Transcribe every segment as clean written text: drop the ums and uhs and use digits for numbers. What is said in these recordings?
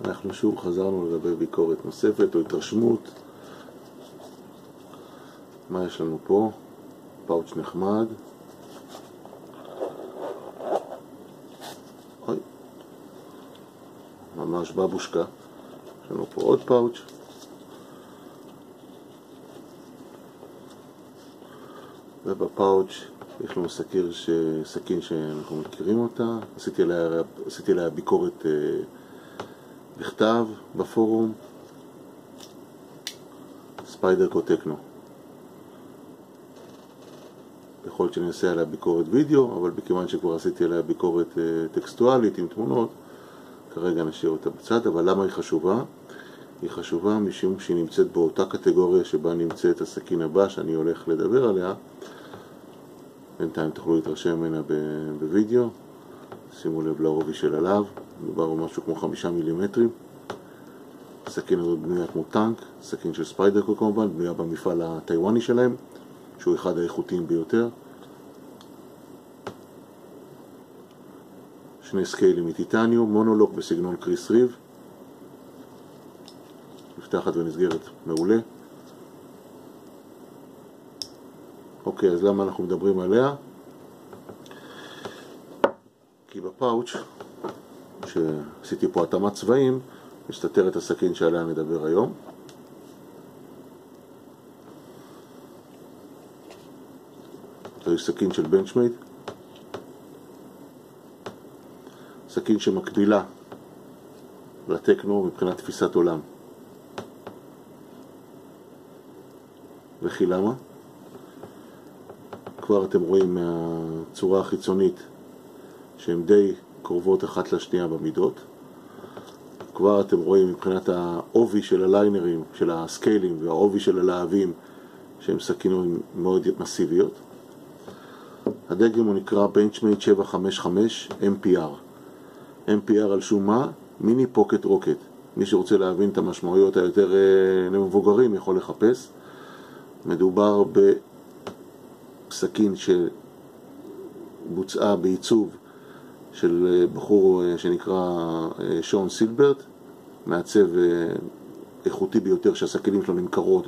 אנחנו שוב חזרנו לגבי ביקורת נוספת או התרשמות. מה יש לנו פה? פאוץ' נחמד. אוי, ממש בבושקה. יש לנו פה עוד פאוץ'. ובפאוץ' יש לנו סכין שאנחנו מכירים אותה. עשיתי עליה ביקורת בכתב בפורום. ספיידרקו טקנו. יכול להיות שאני אעשה עליה ביקורת וידאו, אבל בכיוון שכבר עשיתי עליה ביקורת טקסטואלית עם תמונות, כרגע נשאיר אותה בצד. אבל למה היא חשובה? היא חשובה משום שהיא נמצאת באותה קטגוריה שבה נמצאת הסכין הבא שאני הולך לדבר עליה. בינתיים תוכלו להתרשם ממנה בווידאו. שימו לב לעובי של הלב, מדובר במשהו כמו 5 מילימטרים. הסכין הזאת בנויה כמו טנק, סכין של ספיידרקו כמובן, בנויה במפעל הטיוואני שלהם, שהוא אחד האיכותיים ביותר. שני סקיילים מטיטניום, מונולוק בסגנון קריס ריב. נפתחת ונסגרת מעולה. אוקיי, אז למה אנחנו מדברים עליה? כי בפאוץ' שעשיתי פה התאמת צבעים, מסתתר את הסכין שעליה נדבר היום. זו סכין של בנצ'מייד. סכין שמקבילה לטקנו מבחינת תפיסת עולם. וכי למה? כבר אתם רואים מהצורה החיצונית שהן די קרובות אחת לשנייה במידות. כבר אתם רואים מבחינת העובי של הליינרים, של הסקיילים והעובי של הלהבים, שהן סכינות מאוד מסיביות. הדגם הוא נקרא בנצ'מייד 755 MPR. MPR על שום מה? מיני פוקט רוקט. מי שרוצה להבין את המשמעויות היותר למבוגרים יכול לחפש. מדובר בסכין שבוצעה בעיצוב של בחור שנקרא שון סילברט, מעצב איכותי ביותר שהסכינים שלו נמכרות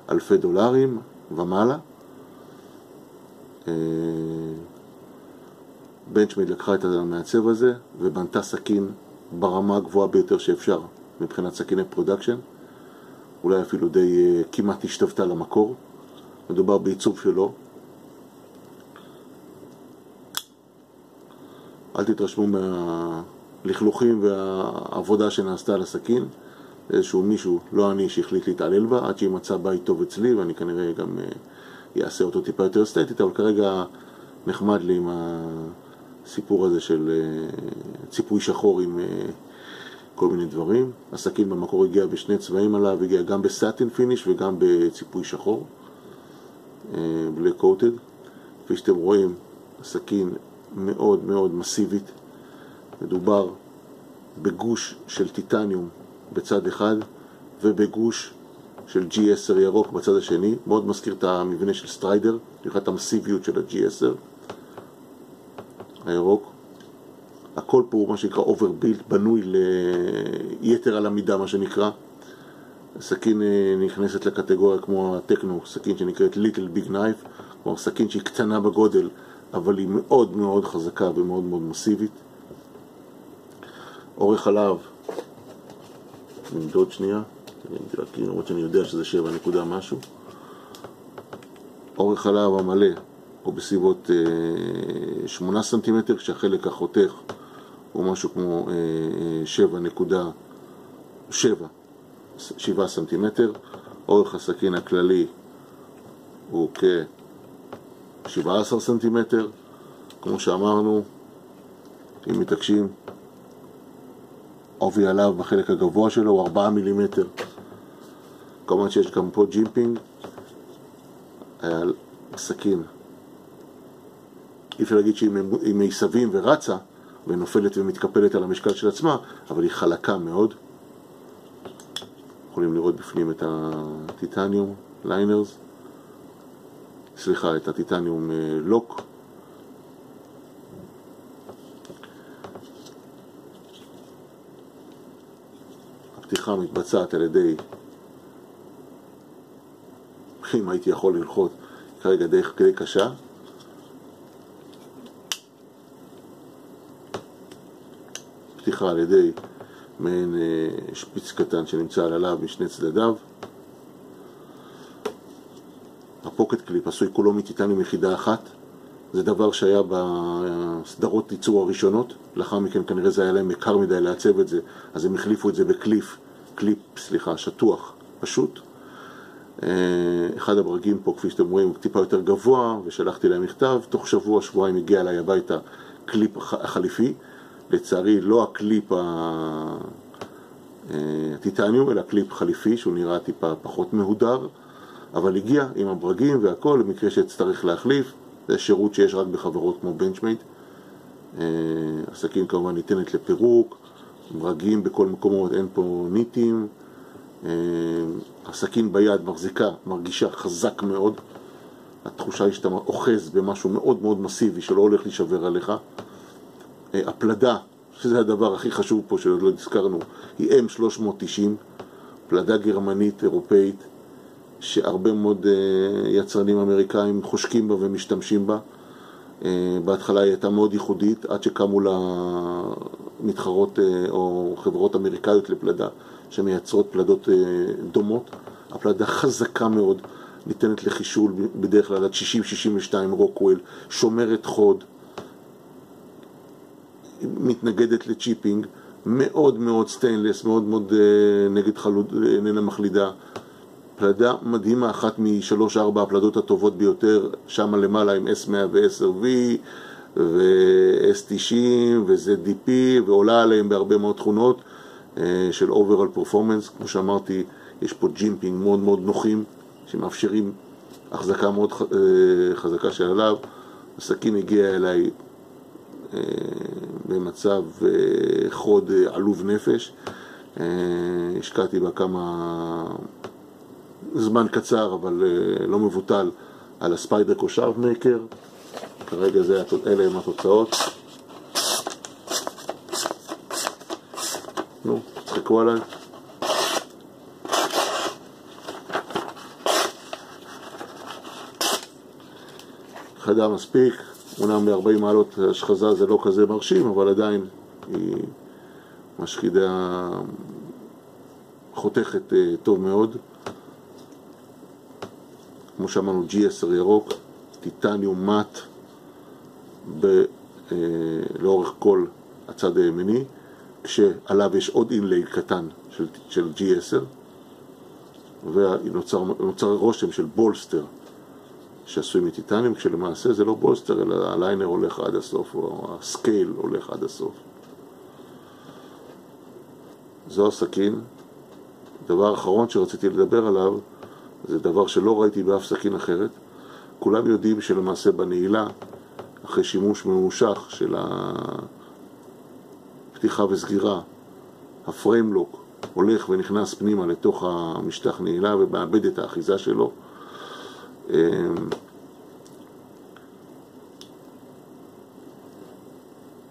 באלפי דולרים ומעלה. בנצ'מייד לקחה את המעצב הזה ובנתה סכין ברמה הגבוהה ביותר שאפשר מבחינת סכיני פרודקשן, אולי אפילו די כמעט השתוותה למקור. מדובר בעיצוב שלו. אל תתרשמו מהלכלוכים והעבודה שנעשתה על הסכין. איזשהו מישהו, לא אני, שהחליט להתעלל בה, עד שהיא מצאה בית טוב אצלי, ואני כנראה גם יעשה אותו טיפה יותר אסתטית, אבל כרגע נחמד לי עם הסיפור הזה של ציפוי שחור עם כל מיני דברים. הסכין במקור הגיע בשני צבעים עליו, הגיע גם בסאטין פיניש וגם בציפוי שחור, בלק קוטד. כפי שאתם רואים, הסכין מאוד מאוד מסיבית. מדובר בגוש של טיטניום בצד אחד ובגוש של G10 ירוק בצד השני. מאוד מזכיר את המבנה של סטריידר, לראות המסיביות של ה-G10 הירוק. הכל פה מה שנקרא overbuilt, בנוי ליתר על המידה מה שנקרא. הסכין נכנסת לקטגוריה כמו הטקנו, סכין שנקראת Little Big Knife, כלומר סכין שהיא קטנה בגודל אבל היא מאוד מאוד חזקה ומאוד מאוד מסיבית. אורך הלהב, נמדוד שנייה, למרות שאני יודע שזה 7 נקודה משהו. אורך הלהב המלא הוא בסביבות 8 סנטימטר, כשהחלק החותך הוא משהו כמו 7 סנטימטר. אורך הסכין הכללי הוא כ-17 סנטימטר. כמו שאמרנו, אם מתעקשים, עובי הלהב בחלק הגבוה שלו הוא 4 מילימטר. כמובן שיש גם פה ג'ימפינג. הסכין, אי אפשר להגיד שהיא מיסבים ורצה ונופלת ומתקפלת על המשקל של עצמה, אבל היא חלקה מאוד. יכולים לראות בפנים את הטיטניום ליינרס, את הטיטניום לוק. הפתיחה מתבצעת על ידי, אם הייתי יכול ללחוץ כרגע די קשה, פתיחה על ידי מעין שפיץ קטן שנמצא על הלהב משני צדדיו. הפוקט קליפ עשוי כולו מטיטניום יחידה אחת, זה דבר שהיה בסדרות ייצור הראשונות, לאחר מכן כנראה זה היה להם יקר מדי לעצב את זה, אז הם החליפו את זה בקליפ שטוח, פשוט. אחד הברגים פה, כפי שאתם רואים, טיפה יותר גבוה, ושלחתי להם מכתב, תוך שבועיים הגיע אליי הביתה קליפ החליפי, לצערי לא הקליפ הטיטניום, אלא קליפ חליפי, שהוא נראה טיפה פחות מהודר, אבל הגיע עם הברגים והכל, למקרה שצריך להחליף. זה שירות שיש רק בחברות כמו בנצ'מייט. הסכין כמובן ניתנת לפירוק, ברגים בכל מקומות, אין פה ניטים. הסכין ביד מרגישה חזק מאוד. התחושה היא שאתה אוחז במשהו מאוד מאוד מסיבי שלא הולך להישבר עליך. הפלדה, שזה הדבר הכי חשוב פה שעוד לא הזכרנו, היא M390, פלדה גרמנית, אירופאית, שהרבה מאוד יצרנים אמריקאים חושקים בה ומשתמשים בה. בהתחלה היא הייתה מאוד ייחודית, עד שקמו לה מתחרות או חברות אמריקאיות לפלדה שמייצרות פלדות דומות. הפלדה חזקה מאוד, ניתנת לחישול בדרך כלל עד 60-62 רוקוול, שומרת חוד, מתנגדת לצ'יפינג, מאוד מאוד סטיינלס, מאוד מאוד נגד חלוד, איננה מחלידה. פלדה מדהימה, אחת מ3-4 הפלדות הטובות ביותר, שם למעלה עם S110V ו-S90 ו-ZDP, ועולה עליהם בהרבה מאוד תכונות של overall performance. כמו שאמרתי, יש פה ג'ימפינג מאוד מאוד נוחים, שמאפשרים החזקה מאוד חזקה של הלהב. הסכין הגיע אליי במצב חוד עלוב נפש. השקעתי בה כמה זמן קצר, אבל לא מבוטל, על הספיידר קושב מייקר. כרגע אלה הם התוצאות. נו, תחכו עליי. חדה מספיק, אומנם ב-40 מעלות השחזה זה לא כזה מרשים, אבל עדיין היא משחידה חותכת טוב מאוד. כמו שאמרנו, G10 ירוק, טיטניום מט לאורך כל הצד הימני, כשעליו יש עוד אינלי קטן של G10, ונוצר רושם של בולסטר שעשוי מטיטניום, כשלמעשה זה לא בולסטר, אלא הליינר הולך עד הסוף, או הסקייל הולך עד הסוף. זו הסכין. דבר אחרון שרציתי לדבר עליו, זה דבר שלא ראיתי באף סכין אחרת. כולם יודעים שלמעשה בנעילה, אחרי שימוש ממושך של הפתיחה וסגירה, הפריימלוק הולך ונכנס פנימה לתוך המשטח נעילה ומאבד את האחיזה שלו.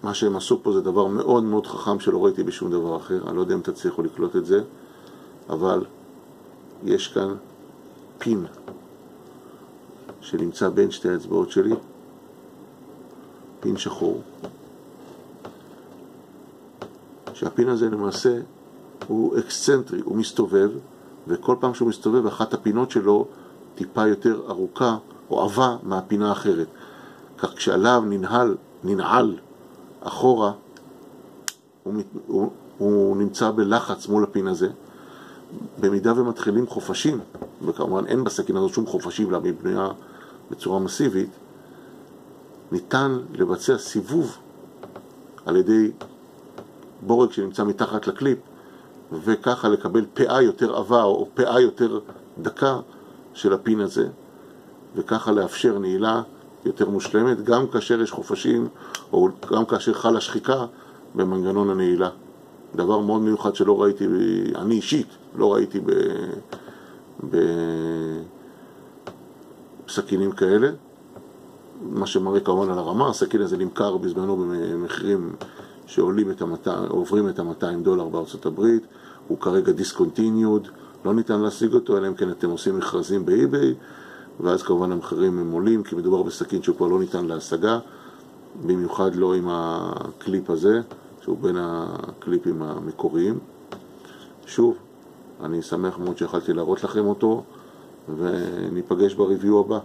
מה שהם עשו פה זה דבר מאוד מאוד חכם שלא ראיתי בשום דבר אחר. אני לא יודע אם תצליחו לקלוט את זה, אבל יש כאן פין שנמצא בין שתי האצבעות שלי, פין שחור, שהפין הזה למעשה הוא אקסצנטרי, הוא מסתובב, וכל פעם שהוא מסתובב אחת הפינות שלו טיפה יותר ארוכה או עבה מהפינה האחרת. כך כשעליו ננעל אחורה, הוא נמצא בלחץ מול הפין הזה. במידה ומתחילים חופשים, וכמובן אין בסכין הזאת שום חופשים, לה מבנויה בצורה מסיבית, ניתן לבצע סיבוב על ידי בורג שנמצא מתחת לקליפ, וככה לקבל פאה יותר עבה או פאה יותר דקה של הפין הזה, וככה לאפשר נעילה יותר מושלמת, גם כאשר יש חופשים או גם כאשר חלה שחיקה במנגנון הנעילה. דבר מאוד מיוחד שלא ראיתי, אני אישית לא ראיתי בסכינים כאלה. מה שמראה כמובן על הרמה, הסכין הזה נמכר בזמנו במחירים שעוברים את $200 בארצות הברית, הוא כרגע דיסקונטיניוד, לא ניתן להשיג אותו, אלא אם כן אתם עושים מכרזים באי-ביי, ואז כמובן המחירים הם עולים, כי מדובר בסכין שהוא כבר לא ניתן להשגה, במיוחד לא עם הקליפ הזה, שהוא בין הקליפים המקוריים. שוב, אני שמח מאוד שיכלתי להראות לכם אותו, וניפגש בריוויו הבא.